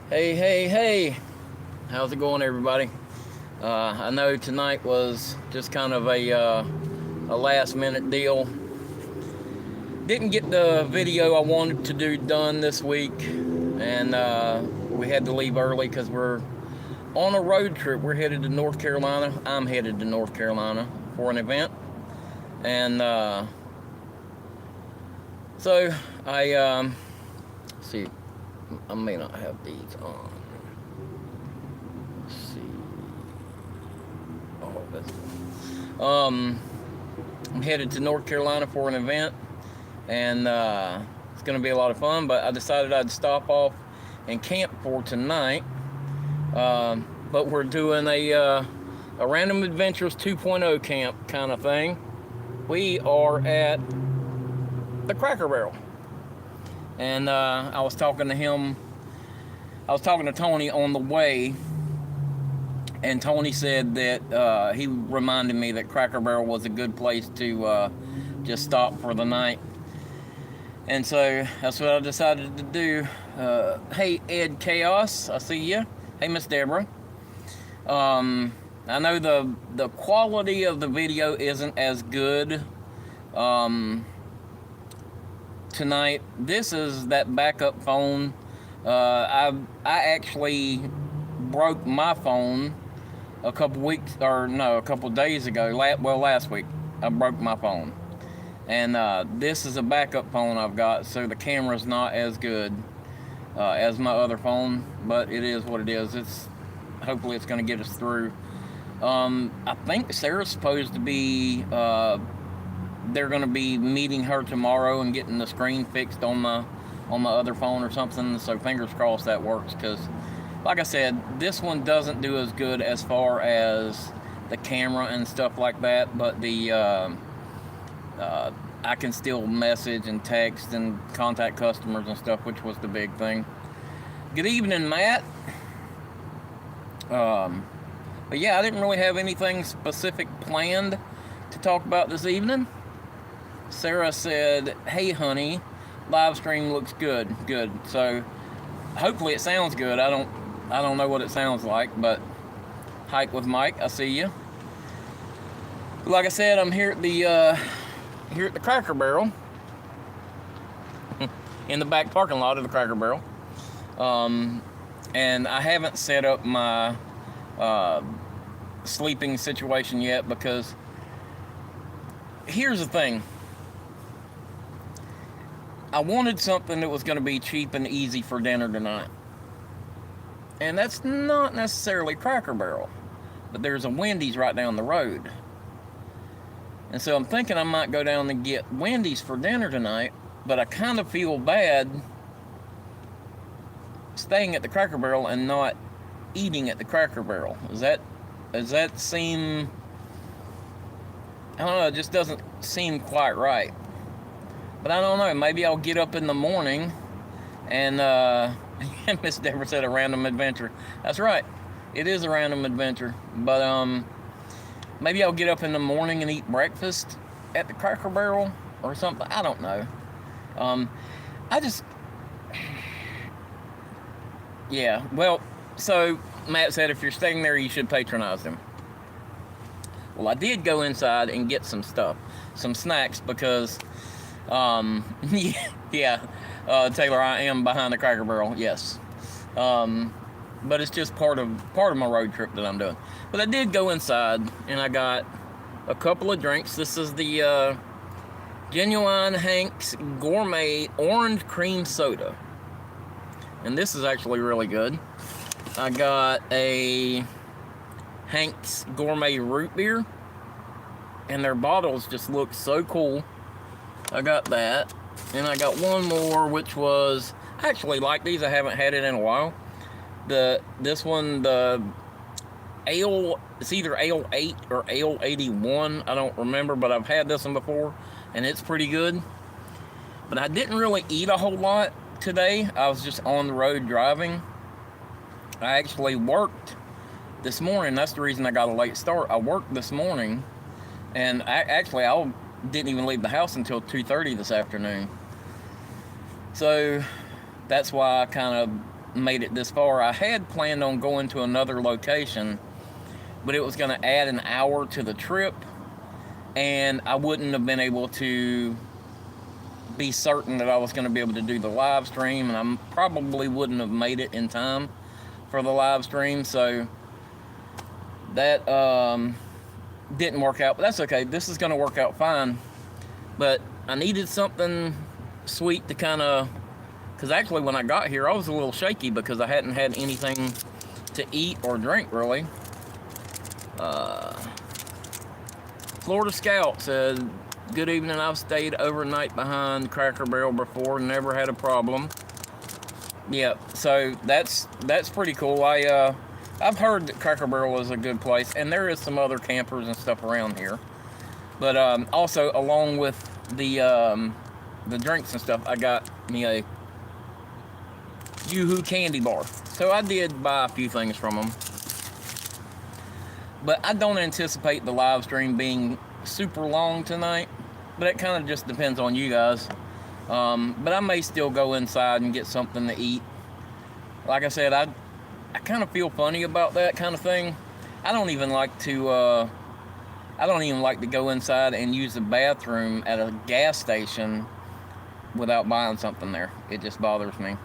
Hey, hey, hey! How's it going, everybody? I know tonight was just kind of a last-minute deal. Didn't get the video I wanted to do done this week, and we had to leave early because we're on a road trip. We're headed to North Carolina. I'm headed to North Carolina for an event, and so I see. I may not have these on. Let's see. Oh, that's I'm headed to North Carolina for an event, and it's going to be a lot of fun. But I decided I'd stop off and camp for tonight. But we're doing a Random Adventures 2.0 camp kind of thing. We are at the Cracker Barrel, and I was talking to him. I was talking to Tony on the way, and Tony said that he reminded me that Cracker Barrel was a good place to just stop for the night. And so that's what I decided to do. Hey, Ed Chaos, I see you. Hey, Miss Deborah. I know the quality of the video isn't as good tonight. This is that backup phone. I actually broke my phone a couple days ago. Last week I broke my phone, and this is a backup phone I've got, so the camera's not as good as my other phone, but it is what it is. Hopefully it's going to get us through. I think Sarah's supposed to be they're going to be meeting her tomorrow and getting the screen fixed on my other phone or something, so fingers crossed that works, because like I said, this one doesn't do as good as far as the camera and stuff like that, but the I can still message and text and contact customers and stuff, which was the big thing. Good evening, Matt. But yeah, I didn't really have anything specific planned to talk about this evening. Sarah said, "Hey, honey, live stream looks good." Good. So hopefully it sounds good. I don't know what it sounds like, but Hike with Mike, I see you. Like I said, I'm here at the Cracker Barrel, in the back parking lot of the Cracker Barrel, and I haven't set up my sleeping situation yet, because here's the thing. I wanted something that was going to be cheap and easy for dinner tonight. And that's not necessarily Cracker Barrel, but there's a Wendy's right down the road. And so I'm thinking I might go down and get Wendy's for dinner tonight, but I kind of feel bad staying at the Cracker Barrel and not eating at the Cracker Barrel. Does that seem, I don't know, it just doesn't seem quite right. But I don't know, maybe I'll get up in the morning and Miss Deborah said a random adventure. That's right, it is a random adventure. But maybe I'll get up in the morning and eat breakfast at the Cracker Barrel or something. I don't know. Yeah, well, so Matt said if you're staying there, you should patronize them. Well, I did go inside and get some stuff, some snacks, because yeah, Taylor, I am behind the Cracker Barrel, yes. But it's just part of my road trip that I'm doing. But I did go inside and I got a couple of drinks. This is the Genuine Hank's Gourmet Orange Cream Soda, and this is actually really good. I got a Hank's Gourmet Root Beer, and their bottles just look so cool. I got that, and I got one more, which was, I actually like these. I haven't had it in a while. This one, the Ale, it's either Ale 8 or Ale 81, I don't remember, but I've had this one before, and it's pretty good. But I didn't really eat a whole lot today. I was just on the road driving. I actually worked this morning. That's the reason I got a late start. I worked this morning, and I didn't even leave the house until 2:30 this afternoon. So that's why I kind of made it this far. I had planned on going to another location, but it was going to add an hour to the trip, and I wouldn't have been able to be certain that I was going to be able to do the live stream, and I probably wouldn't have made it in time for the live stream, so that didn't work out, but that's okay. This is going to work out fine. But I needed something sweet to kind of, because actually when I got here I was a little shaky because I hadn't had anything to eat or drink really. Florida Scout said, good evening, I've stayed overnight behind Cracker Barrel before, never had a problem. Yeah, so that's pretty cool. I've heard that Cracker Barrel is a good place, and there is some other campers and stuff around here. But also, along with the drinks and stuff, I got me a Yoo-Hoo candy bar. So I did buy a few things from them. But I don't anticipate the live stream being super long tonight. But it kind of just depends on you guys. But I may still go inside and get something to eat. Like I said, I kind of feel funny about that kind of thing. I don't even like to go inside and use the bathroom at a gas station without buying something there. It just bothers me.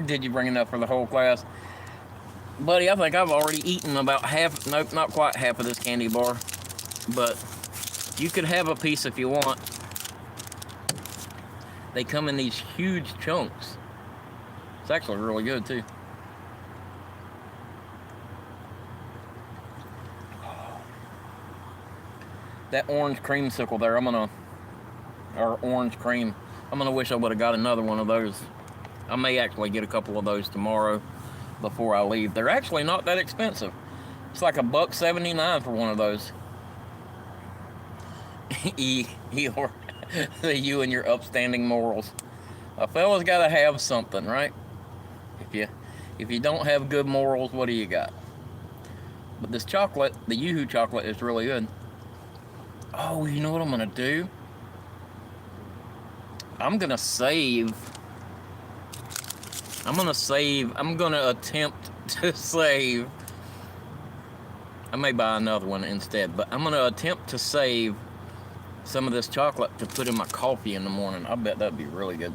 Did you bring enough for the whole class? Buddy, I think I've already eaten about half, nope, not quite half of this candy bar. But you could have a piece if you want. They come in these huge chunks. It's actually really good too. That orange creamsicle there, or orange cream, I'm gonna wish I would have got another one of those. I may actually get a couple of those tomorrow before I leave. They're actually not that expensive. It's like $1.79 for one of those. Eeyore, you and your upstanding morals. A fella's gotta have something, right? If you don't have good morals, what do you got? But this chocolate, the Yoo-Hoo chocolate, is really good. Oh, you know what I'm gonna do? I'm gonna attempt to save. I may buy another one instead, but I'm gonna attempt to save some of this chocolate to put in my coffee in the morning. I bet that'd be really good.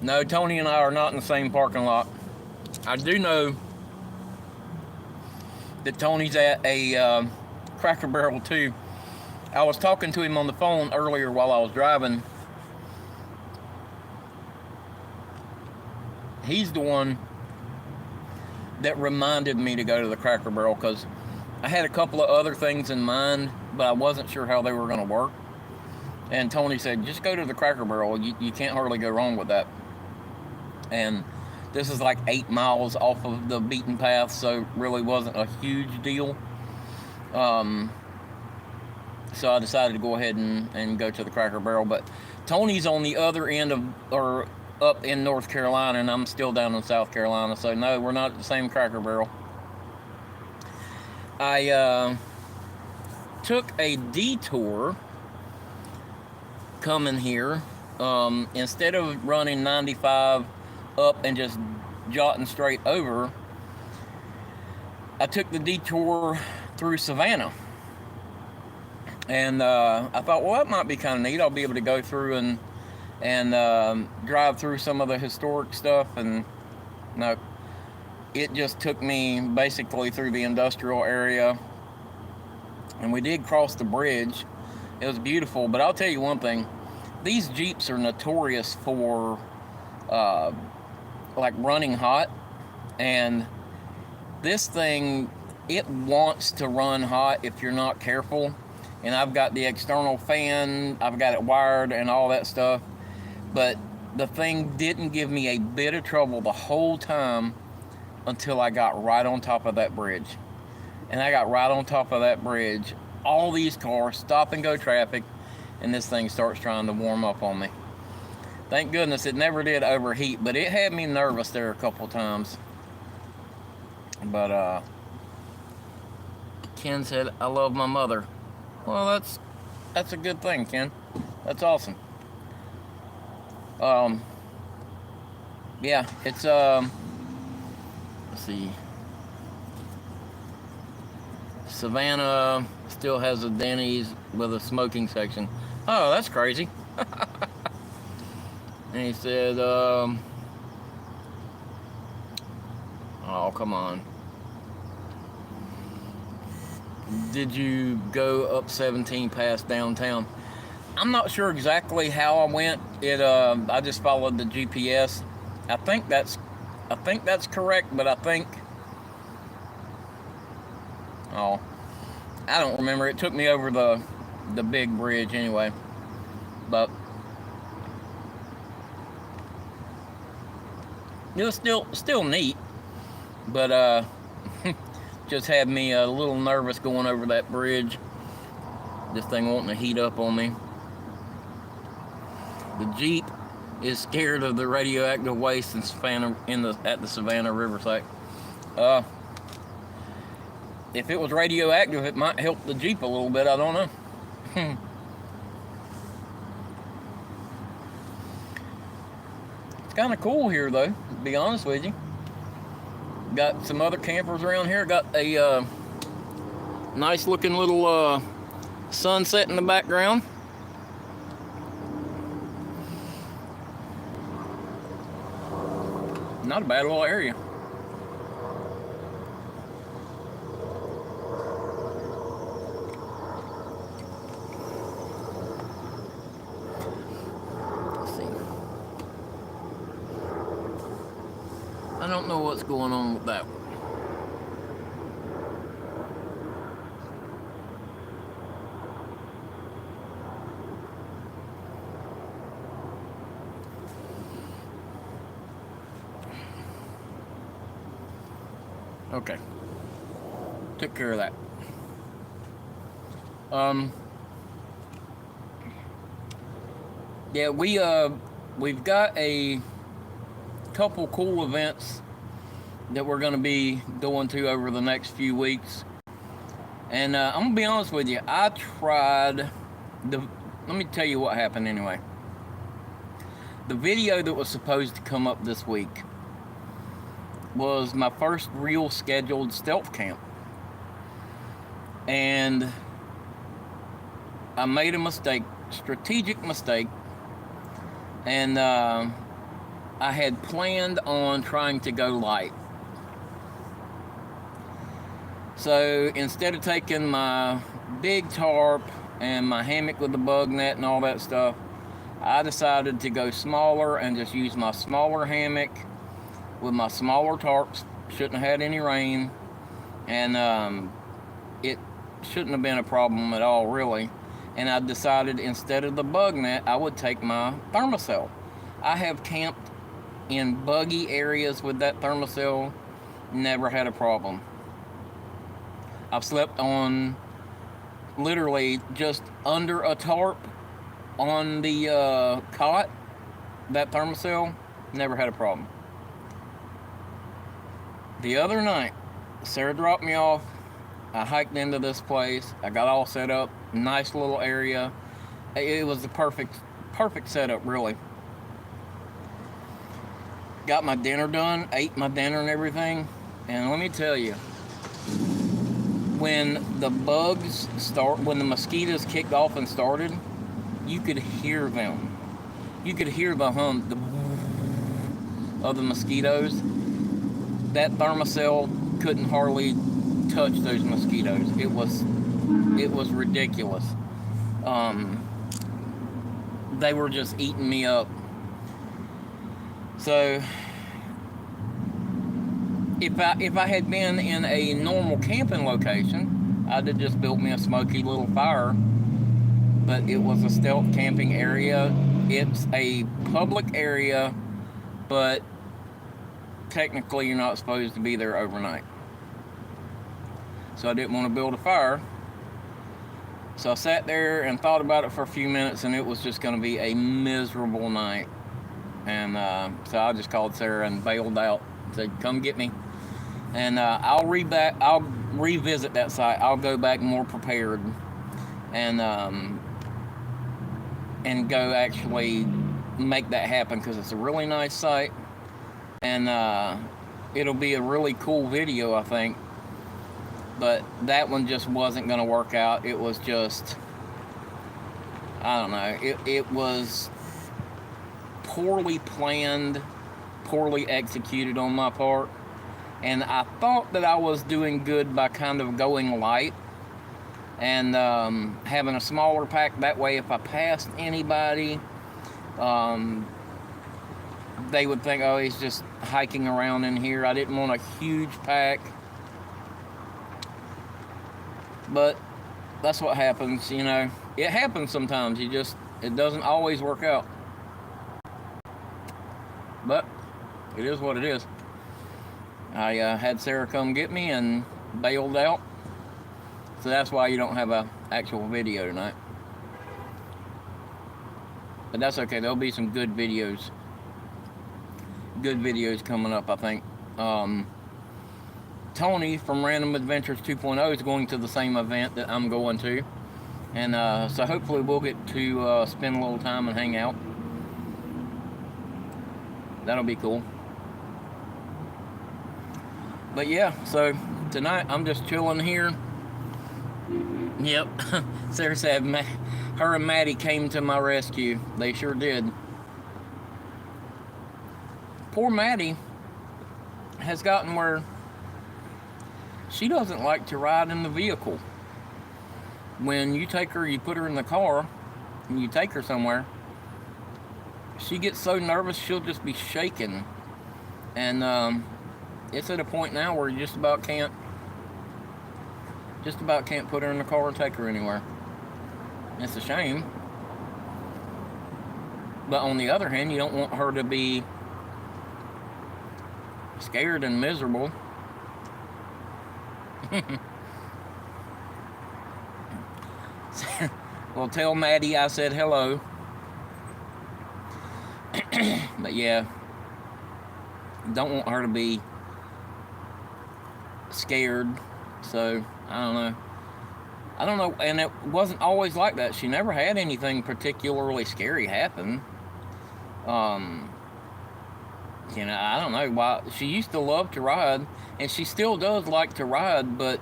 No, Tony and I are not in the same parking lot. I do know that Tony's at a Cracker Barrel too. I was talking to him on the phone earlier while I was driving. He's the one that reminded me to go to the Cracker Barrel because I had a couple of other things in mind, but I wasn't sure how they were going to work. And Tony said, just go to the Cracker Barrel. You can't hardly go wrong with that. And this is like 8 miles off of the beaten path, so really wasn't a huge deal. So I decided to go ahead and go to the Cracker Barrel. But Tony's on the other end of, or up in North Carolina, and I'm still down in South Carolina. So no, we're not at the same Cracker Barrel. I took a detour coming here. Instead of running 95 up and just jotting straight over, I took the detour through Savannah. And I thought, well, that might be kind of neat. I'll be able to go through and drive through some of the historic stuff. And no, it just took me basically through the industrial area. And we did cross the bridge. It was beautiful. But I'll tell you one thing. These Jeeps are notorious for like running hot. And this thing, it wants to run hot if you're not careful. And I've got the external fan, I've got it wired and all that stuff. But the thing didn't give me a bit of trouble the whole time until I got right on top of that bridge. And I got right on top of that bridge. All these cars, stop and go traffic, and this thing starts trying to warm up on me. Thank goodness it never did overheat, but it had me nervous there a couple times. But Ken said, I love my mother. Well, that's a good thing, Ken. That's awesome. Yeah, it's let's see. Savannah still has a Denny's with a smoking section. Oh, that's crazy. And he said, oh, come on. Did you go up 17 past downtown? I'm not sure exactly how I went. I just followed the GPS. I think that's correct, but oh, I don't remember. It took me over the big bridge anyway. But it was still neat. But just had me a little nervous going over that bridge. This thing wanting to heat up on me. The Jeep is scared of the radioactive waste at the Savannah River site. If it was radioactive, it might help the Jeep a little bit. I don't know. It's kind of cool here, though, to be honest with you. Got some other campers around here. Got a nice looking little sunset in the background. Not a bad little area. Let's see. I don't know what's going on with that. Okay. Took care of that. Yeah, we've got a couple cool events that we're going to be going to over the next few weeks. And I'm going to be honest with you. Let me tell you what happened anyway. The video that was supposed to come up this week was my first real scheduled stealth camp. And I made a mistake, strategic mistake. And I had planned on trying to go light. So instead of taking my big tarp and my hammock with the bug net and all that stuff, I decided to go smaller and just use my smaller hammock with my smaller tarps. Shouldn't have had any rain, and it shouldn't have been a problem at all, really. And I decided instead of the bug net, I would take my Thermacell. I have camped in buggy areas with that Thermacell, never had a problem. I've slept on literally just under a tarp on the cot, that Thermacell, never had a problem. The other night, Sarah dropped me off. I hiked into this place. I got all set up. Nice little area. It was the perfect setup, really. Got my dinner done, ate my dinner and everything. And let me tell you, when the mosquitoes kicked off and started, you could hear them. You could hear the hum of the mosquitoes. That Thermacell couldn't hardly touch those mosquitoes. It was ridiculous. They were just eating me up. So if I had been in a normal camping location, I'd have just built me a smoky little fire. But it was a stealth camping area. It's a public area, but technically you're not supposed to be there overnight. So I didn't want to build a fire. So I sat there and thought about it for a few minutes, and it was just going to be a miserable night. And so I just called Sarah and bailed out. Said, "Come get me." And I'll revisit that site. I'll go back more prepared. And and go actually make that happen, because it's a really nice site, and it'll be a really cool video, I think. But that one just wasn't going to work out. It was just, I don't know, it was poorly planned, poorly executed on my part. And I thought that I was doing good by kind of going light and having a smaller pack. That way, if I passed anybody, they would think, oh, he's just hiking around in here. I didn't want a huge pack. But that's what happens, you know. It happens sometimes. It doesn't always work out. But it is what it is. I had Sarah come get me and bailed out. So that's why you don't have an actual video tonight. But that's okay. There'll be some good videos. Good videos coming up, I think. Tony from Random Adventures 2.0 is going to the same event that I'm going to. And so hopefully we'll get to spend a little time and hang out. That'll be cool. But yeah, so tonight I'm just chilling here. Yep, Sarah said her and Maddie came to my rescue. They sure did. Poor Maddie has gotten where she doesn't like to ride in the vehicle. When you take her, you put her in the car, and you take her somewhere, she gets so nervous she'll just be shaking. And it's at a point now where you just about can't put her in the car and take her anywhere. It's a shame. But on the other hand, you don't want her to be scared and miserable. Well, tell Maddie I said hello. But yeah, don't want her to be scared. So I don't know, and it wasn't always like that. She never had anything particularly scary happen. You know, I don't know why. She used to love to ride, and she still does like to ride, but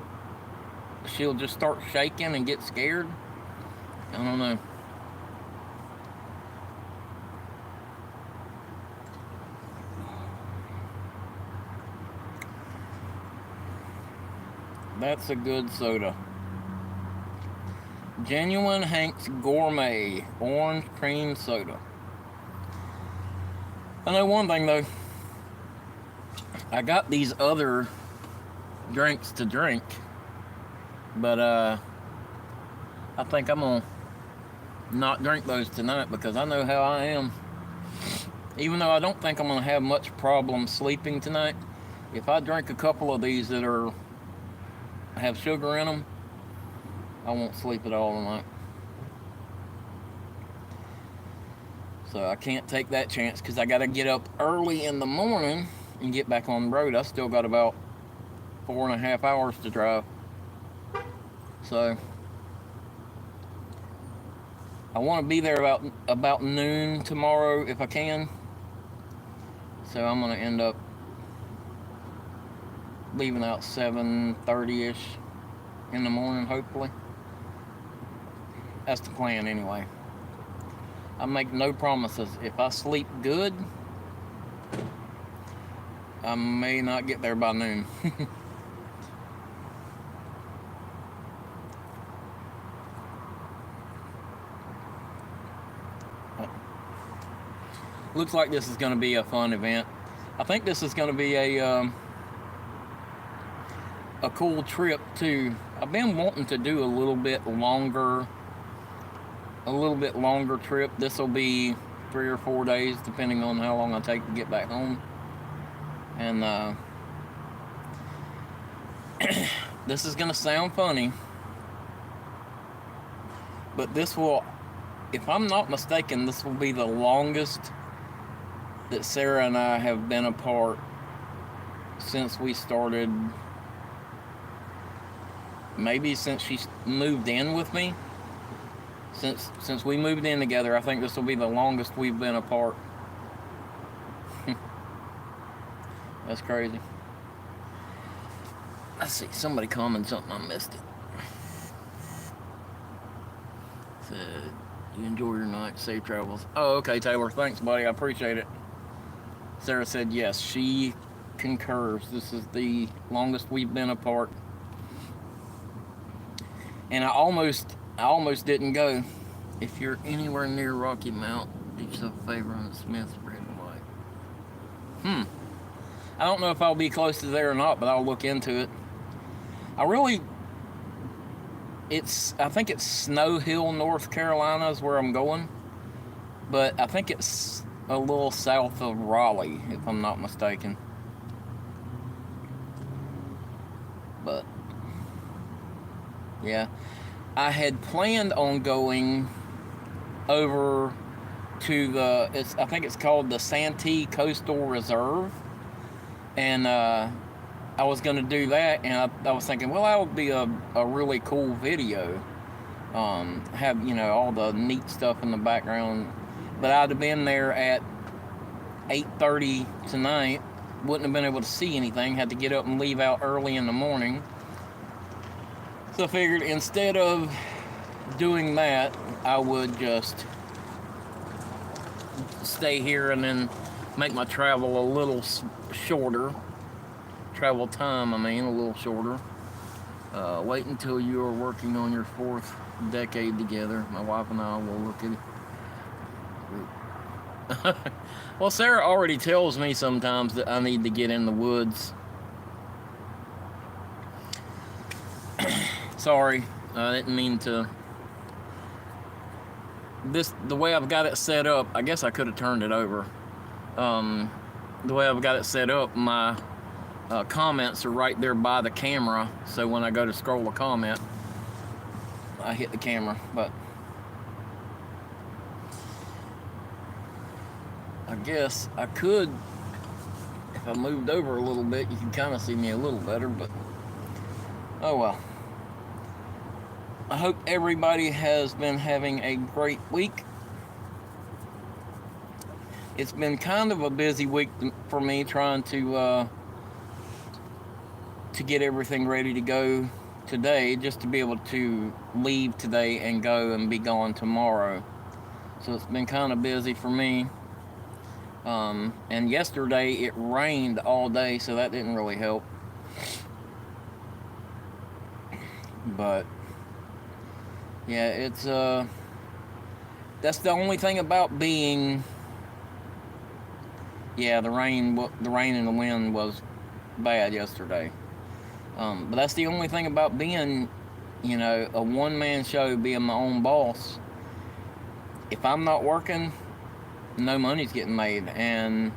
she'll just start shaking and get scared. I don't know. That's a good soda. Genuine Hank's Gourmet Orange Cream Soda. I know one thing though. I got these other drinks to drink, but I think I'm gonna not drink those tonight because I know how I am. Even though I don't think I'm gonna have much problem sleeping tonight, if I drink a couple of these that have sugar in them, I won't sleep at all tonight. So I can't take that chance because I got to get up early in the morning and get back on the road. I still got about 4.5 hours to drive. So I want to be there about noon tomorrow if I can. So I'm going to end up leaving out 7:30ish in the morning, hopefully. That's the plan anyway. I make no promises. If I sleep good, I may not get there by noon. Looks like this is going to be a fun event. I think this is going to be a cool trip too. I've been wanting to do a little bit longer trip. This will be 3 or 4 days, depending on how long I take to get back home. And this is gonna sound funny, but this will, if I'm not mistaken, this will be the longest that Sarah and I have been apart since we started. Maybe since she moved in with me. Since we moved in together, I think this will be the longest we've been apart. That's crazy. Let's see, somebody commented something, I missed it. Said, you enjoy your night, safe travels. Oh, okay, Taylor, thanks, buddy, I appreciate it. Sarah said yes, she concurs. This is the longest we've been apart. And I almost didn't go. If you're anywhere near Rocky Mount, do yourself a favor on the Smith Red and White. I don't know if I'll be close to there or not, but I'll look into it. I think it's Snow Hill, North Carolina is where I'm going. But I think it's a little south of Raleigh, if I'm not mistaken. But, yeah. I had planned on going over to I think it's called the Santee Coastal Reserve. And I was going to do that, and I was thinking, well, that would be a really cool video. Have, all the neat stuff in the background. But I'd have been there at 8:30 tonight. Wouldn't have been able to see anything. Had to get up and leave out early in the morning. So I figured instead of doing that, I would just stay here and then make my travel a little shorter. Travel time, a little shorter. Wait until you are working on your 4th decade together. My wife and I will look at it. Well, Sarah already tells me sometimes that I need to get in the woods. Sorry, I didn't mean to. The way I've got it set up, I guess I could have turned it over. The way I've got it set up, my comments are right there by the camera, so when I go to scroll a comment, I hit the camera. But I guess I could, if I moved over a little bit, you can kind of see me a little better, but oh well. I hope everybody has been having a great week. It's been kind of a busy week for me trying to get everything ready to go today, just to be able to leave today and go and be gone tomorrow. So it's been kind of busy for me. And yesterday it rained all day, so that didn't really help. But yeah, it's that's the only thing about being. Yeah, the rain and the wind was bad yesterday. But that's the only thing about being, a one-man show, being my own boss. If I'm not working, no money's getting made. And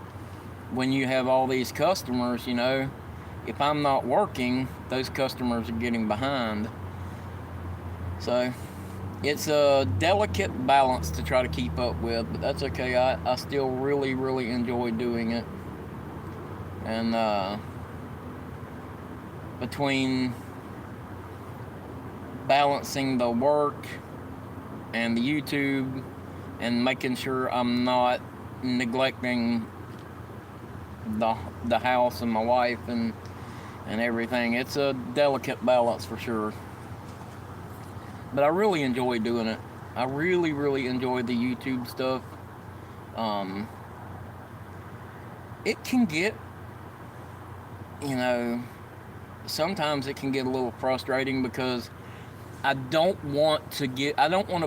when you have all these customers, if I'm not working, those customers are getting behind. So it's a delicate balance to try to keep up with, but that's okay. I still really, really enjoy doing it. And between balancing the work and the YouTube and making sure I'm not neglecting the house and my wife and everything, it's a delicate balance for sure. But I really enjoy doing it. I really, really enjoy the YouTube stuff. It can get, sometimes it can get a little frustrating because I don't want to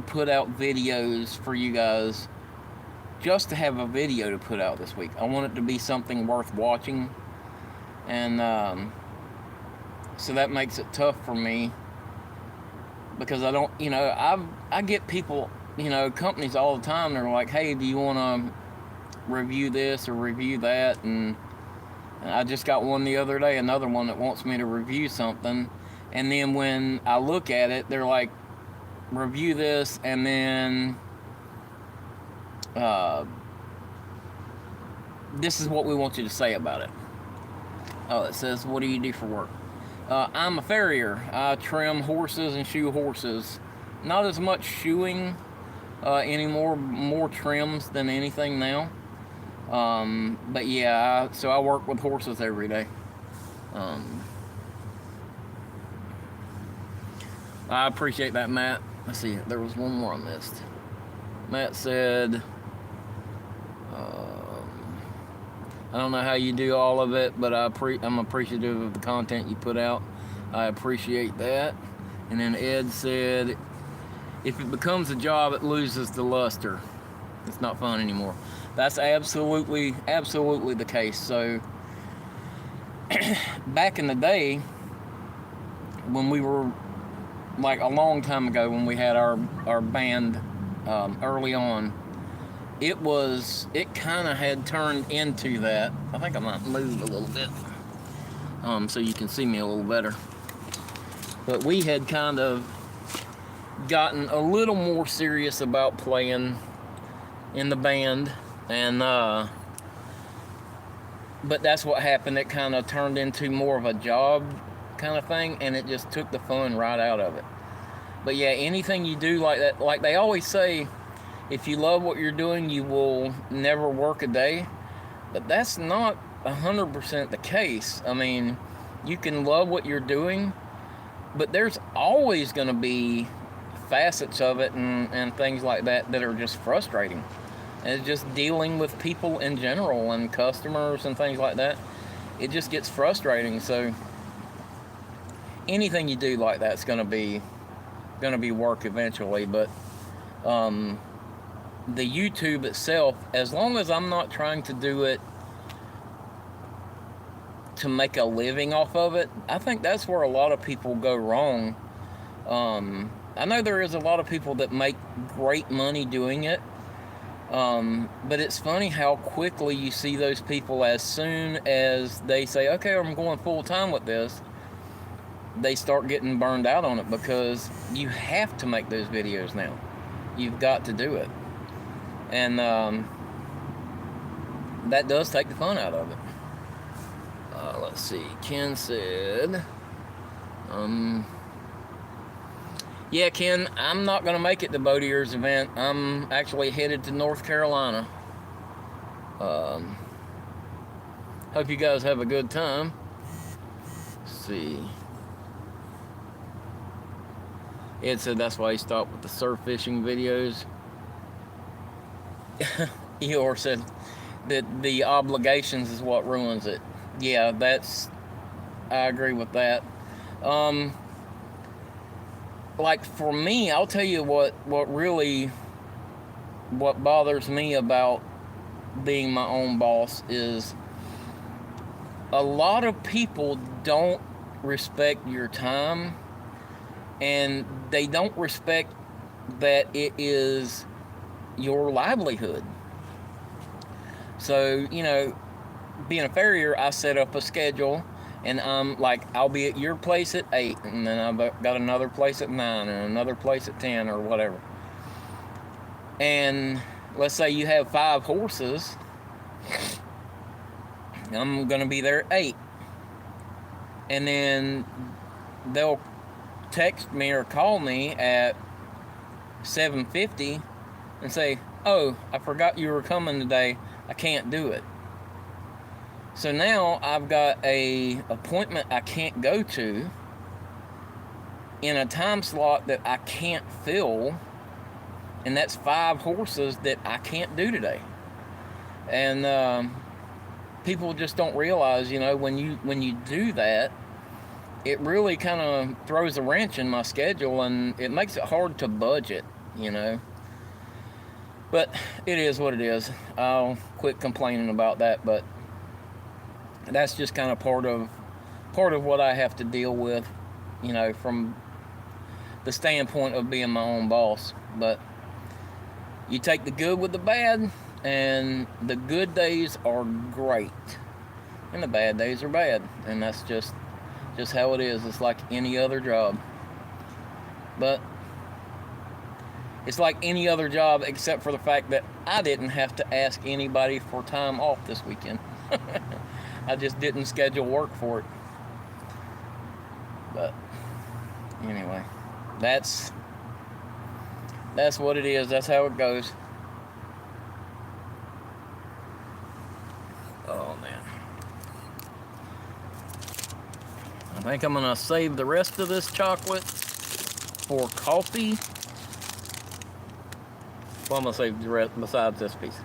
put out videos for you guys just to have a video to put out this week. I want it to be something worth watching. And so that makes it tough for me. Because I don't, I get people, companies all the time. They're like, hey, do you want to review this or review that? And I just got one the other day, another one that wants me to review something. And then when I look at it, they're like, review this, and then this is what we want you to say about it. Oh, it says, what do you do for work? I'm a farrier. I trim horses and shoe horses. Not as much shoeing any more trims than anything now. But yeah, so I work with horses every day. I appreciate that, Matt. Let's see, there was one more I missed. Matt said, I don't know how you do all of it, but I'm appreciative of the content you put out. I appreciate that. And then Ed said, if it becomes a job, it loses the luster. It's not fun anymore. That's absolutely the case. So back in the day, when we were, like a long time ago, when we had our band early on, it kind of had turned into that. I think I might move a little bit so you can see me a little better. But we had kind of gotten a little more serious about playing in the band, and but that's what happened. It kind of turned into more of a job kind of thing, and it just took the fun right out of it. But yeah, anything you do like that, like they always say, if you love what you're doing, you will never work a day. But that's not 100% the case. I mean, you can love what you're doing, but there's always going to be facets of it and things like that are just frustrating. And it's just dealing with people in general and customers and things like that. It just gets frustrating. So anything you do like that's going to be work eventually. But the YouTube itself, as long as I'm not trying to do it to make a living off of it, I think that's where a lot of people go wrong. I know there is a lot of people that make great money doing it, but it's funny how quickly you see those people, as soon as they say, okay, I'm going full time with this, they start getting burned out on it, because you have to make those videos now. You've got to do it. And that does take the fun out of it. Let's see. Ken said, yeah, Ken, I'm not going to make it to Boat Ears event. I'm actually headed to North Carolina. Hope you guys have a good time. Let's see. Ed said that's why he stopped with the surf fishing videos. Eeyore said that the obligations is what ruins it. Yeah, I agree with that. Like for me, I'll tell you what bothers me about being my own boss is a lot of people don't respect your time, and they don't respect that it is your livelihood. So, you know, being a farrier, I set up a schedule, and like, I'll be at your place at 8, and then I've got another place at 9, and another place at 10, or whatever. And let's say you have 5 horses, I'm gonna be there at 8, and then they'll text me or call me at 7:50 and say, oh, I forgot you were coming today, I can't do it. So now I've got a appointment I can't go to in a time slot that I can't fill, and that's 5 horses that I can't do today. And people just don't realize, you know, when you do that, it really kind of throws a wrench in my schedule, and it makes it hard to budget, you know. But it is what it is. I'll quit complaining about that, but that's just kind of part of what I have to deal with, you know, from the standpoint of being my own boss. But you take the good with the bad, and the good days are great, and the bad days are bad, and that's just how it is. It's like any other job. But it's like any other job, except for the fact that I didn't have to ask anybody for time off this weekend. I just didn't schedule work for it. But anyway, that's That's what it is. That's how it goes. Oh, man. I think I'm going to save the rest of this chocolate for coffee. Well, I'm going to save the rest besides this piece.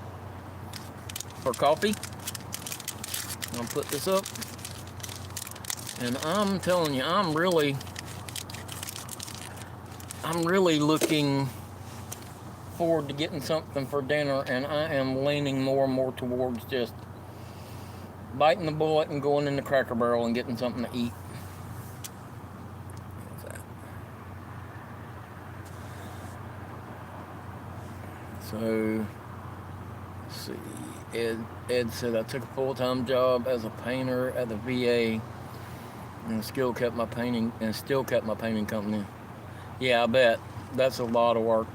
For coffee. I'm going to put this up. And I'm telling you, I'm really looking forward to getting something for dinner, and I am leaning more and more towards just biting the bullet and going in the Cracker Barrel and getting something to eat. So, let's see. Ed said, I took a full-time job as a painter at the VA and still kept my painting company. Yeah, I bet. That's a lot of work.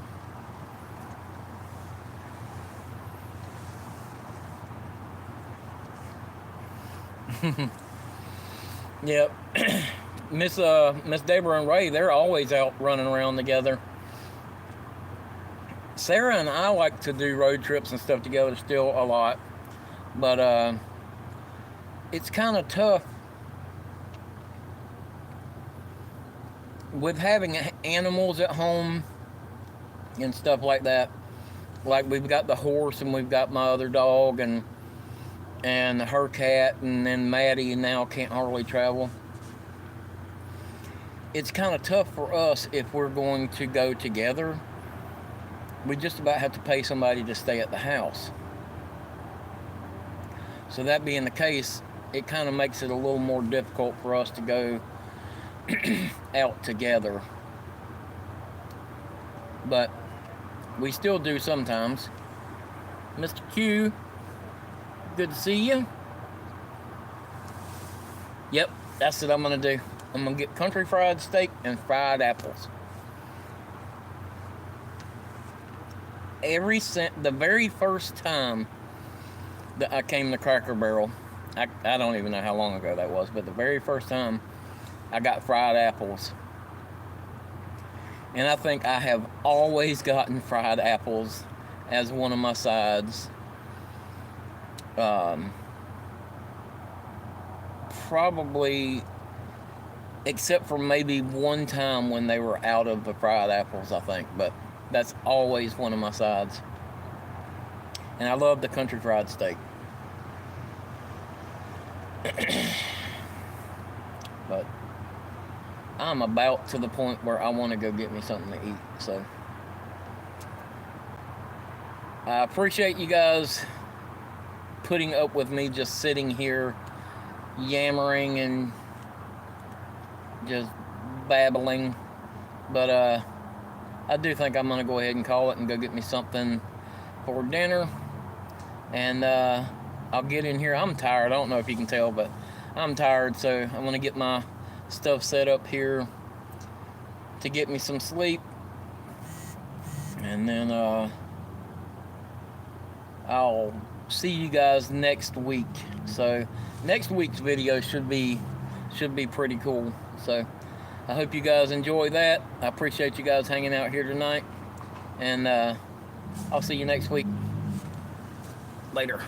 Yep. Miss Deborah and Ray, they're always out running around together. Sarah and I like to do road trips and stuff together still a lot, but it's kind of tough with having animals at home and stuff like that. Like, we've got the horse and we've got my other dog and her cat, and then Maddie now can't hardly travel. It's kind of tough for us if we're going to go together. We just about have to pay somebody to stay at the house. So that being the case, it kind of makes it a little more difficult for us to go out together. But we still do sometimes. Mr. Q, good to see you. Yep, that's what I'm going to do. I'm going to get country fried steak and fried apples. The very first time that I came to Cracker Barrel, I don't even know how long ago that was, but the very first time I got fried apples. And I think I have always gotten fried apples as one of my sides. Probably, except for maybe one time when they were out of the fried apples, I think. But that's always one of my sides. And I love the country fried steak. But I'm about to the point where I want to go get me something to eat. So I appreciate you guys putting up with me just sitting here yammering and just babbling. But I do think I'm going to go ahead and call it and go get me something for dinner. And I'll get in here. I'm tired. I don't know if you can tell, but I'm tired. So I'm going to get my stuff set up here to get me some sleep. And then I'll see you guys next week. So next week's video should be pretty cool. So I hope you guys enjoy that. I appreciate you guys hanging out here tonight. And I'll see you next week. Later.